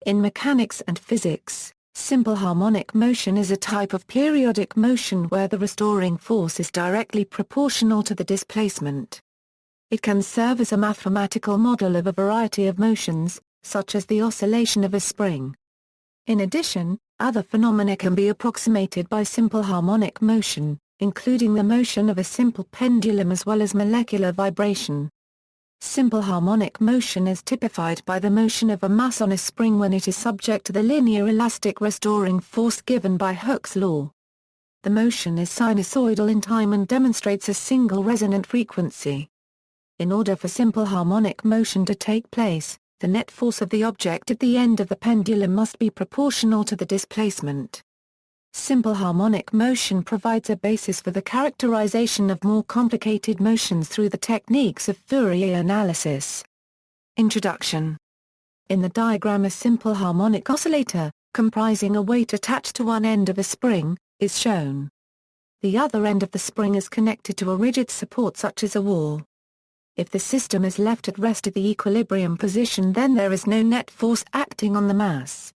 In mechanics and physics, simple harmonic motion is a type of periodic motion where the restoring force is directly proportional to the displacement. It can serve as a mathematical model of a variety of motions, such as the oscillation of a spring. In addition, other phenomena can be approximated by simple harmonic motion, including the motion of a simple pendulum as well as molecular vibration. Simple harmonic motion is typified by the motion of a mass on a spring when it is subject to the linear elastic restoring force given by Hooke's law. The motion is sinusoidal in time and demonstrates a single resonant frequency. In order for simple harmonic motion to take place, the net force of the object at the end of the pendulum must be proportional to the displacement. Simple harmonic motion provides a basis for the characterization of more complicated motions through the techniques of Fourier analysis. Introduction. In the diagram, a simple harmonic oscillator, comprising a weight attached to one end of a spring, is shown. The other end of the spring is connected to a rigid support such as a wall. If the system is left at rest at the equilibrium position, then there is no net force acting on the mass.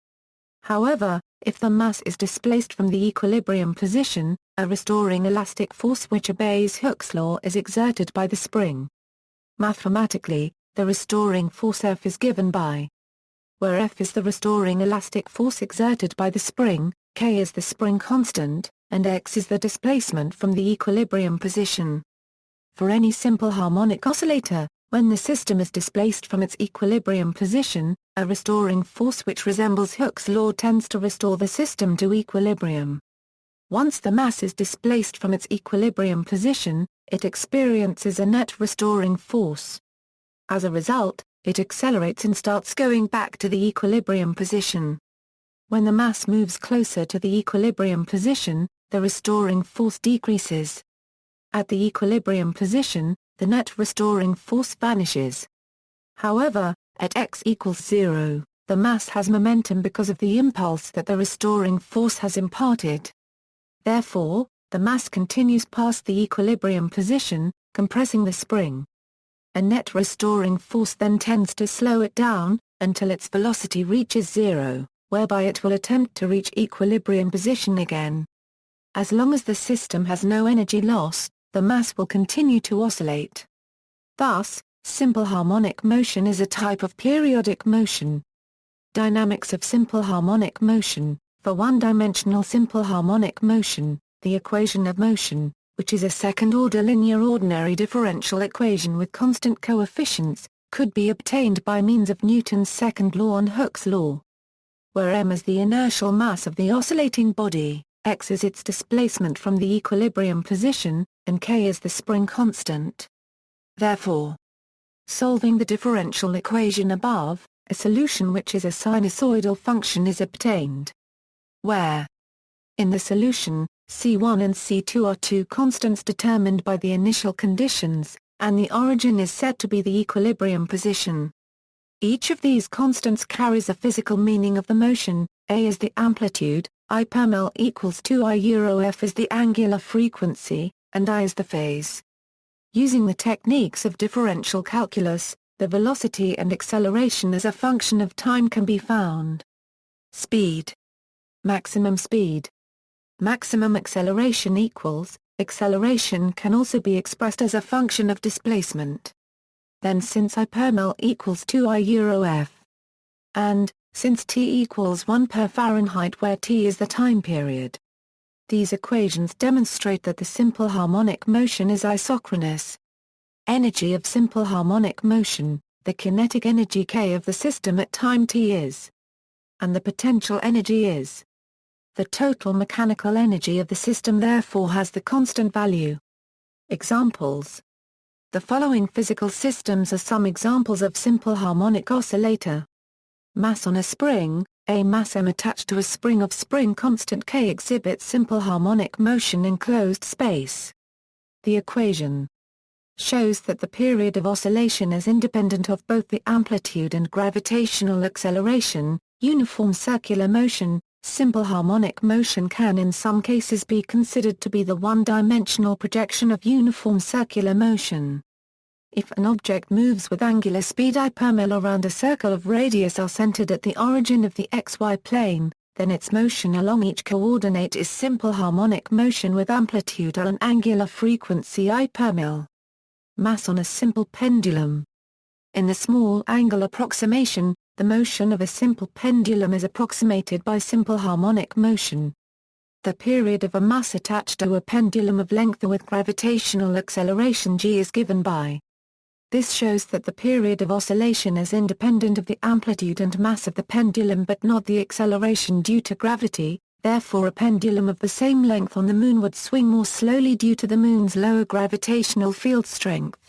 However, if the mass is displaced from the equilibrium position, a restoring elastic force which obeys Hooke's law is exerted by the spring. Mathematically, the restoring force F is given by where F is the restoring elastic force exerted by the spring, K is the spring constant, and X is the displacement from the equilibrium position. For any simple harmonic oscillator, when the system is displaced from its equilibrium position, a restoring force which resembles Hooke's law tends to restore the system to equilibrium. Once the mass is displaced from its equilibrium position, it experiences a net restoring force. As a result, it accelerates and starts going back to the equilibrium position. When the mass moves closer to the equilibrium position, the restoring force decreases. At the equilibrium position, the net restoring force vanishes. However, at x equals 0, the mass has momentum because of the impulse that the restoring force has imparted. Therefore, the mass continues past the equilibrium position, compressing the spring. A net restoring force then tends to slow it down, until its velocity reaches 0, whereby it will attempt to reach equilibrium position again. As long as the system has no energy loss, the mass will continue to oscillate. Thus, simple harmonic motion is a type of periodic motion. Dynamics of simple harmonic motion. For one-dimensional simple harmonic motion, the equation of motion, which is a second-order linear ordinary differential equation with constant coefficients, could be obtained by means of Newton's second law and Hooke's law. Where m is the inertial mass of the oscillating body, x is its displacement from the equilibrium position, and k is the spring constant. Therefore, solving the differential equation above, a solution which is a sinusoidal function is obtained. Where in the solution, C1 and C2 are two constants determined by the initial conditions, and the origin is said to be the equilibrium position. Each of these constants carries a physical meaning of the motion. A is the amplitude, I per mil equals 2 I euro f is the angular frequency, and I is the phase. Using the techniques of differential calculus, the velocity and acceleration as a function of time can be found. Speed. Maximum speed. Maximum acceleration equals, acceleration can also be expressed as a function of displacement. Then since I per mil equals 2 I euro f. And, since T equals 1 per Fahrenheit where T is the time period. These equations demonstrate that the simple harmonic motion is isochronous. Energy of simple harmonic motion, the kinetic energy K of the system at time T is. And the potential energy is. The total mechanical energy of the system therefore has the constant value. Examples. The following physical systems are some examples of simple harmonic oscillator. Mass on a spring, a mass m attached to a spring of spring constant K exhibits simple harmonic motion in closed space. The equation shows that the period of oscillation is independent of both the amplitude and gravitational acceleration. Uniform circular motion. Simple harmonic motion can in some cases be considered to be the one-dimensional projection of uniform circular motion. If an object moves with angular speed I per mil around a circle of radius r centered at the origin of the xy plane, then its motion along each coordinate is simple harmonic motion with amplitude r and angular frequency I per mil. Mass on a simple pendulum. In the small angle approximation, the motion of a simple pendulum is approximated by simple harmonic motion. The period of a mass attached to a pendulum of length with gravitational acceleration g is given by. This shows that the period of oscillation is independent of the amplitude and mass of the pendulum but not the acceleration due to gravity, therefore a pendulum of the same length on the Moon would swing more slowly due to the Moon's lower gravitational field strength.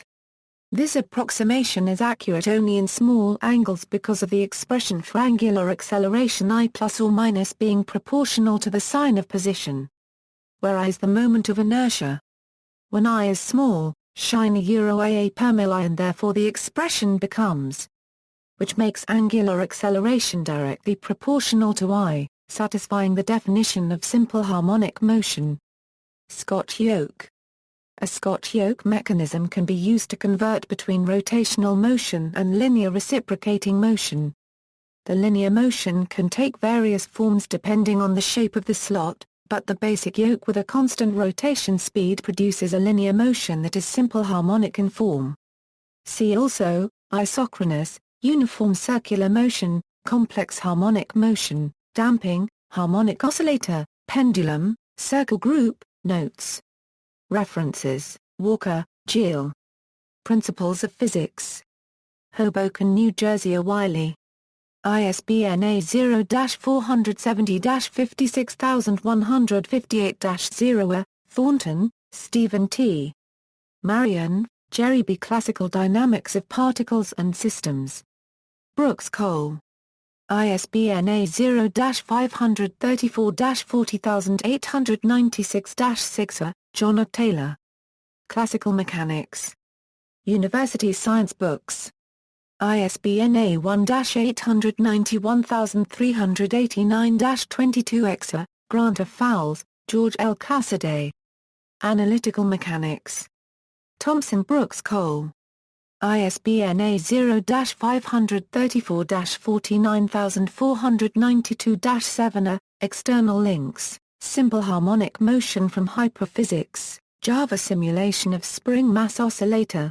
This approximation is accurate only in small angles because of the expression for angular acceleration I plus or minus being proportional to the sign of position. Where I is the moment of inertia. When I is small, shine a per mil I and therefore the expression becomes, which makes angular acceleration directly proportional to I, satisfying the definition of simple harmonic motion. Scott-Yoke. A Scott-Yoke mechanism can be used to convert between rotational motion and linear reciprocating motion. The linear motion can take various forms depending on the shape of the slot, but the basic yoke with a constant rotation speed produces a linear motion that is simple harmonic in form. See also, isochronous, uniform circular motion, complex harmonic motion, damping, harmonic oscillator, pendulum, circle group, notes. References: Walker, Jill. Principles of Physics. Hoboken, New Jersey. A. Wiley. ISBN A0-470-56158-0. Thornton, Stephen T. Marion, Jerry B. Classical Dynamics of Particles and Systems. Brooks Cole. ISBN A0-534-40896-6. John O. Taylor. Classical Mechanics. University Science Books. ISBN A1-891389-22. Grant of Fowles, George L. Cassaday. Analytical Mechanics. Thomson Brooks Cole. ISBN A0-534-49492-7. External links, Simple Harmonic Motion from Hyperphysics, Java Simulation of Spring Mass Oscillator.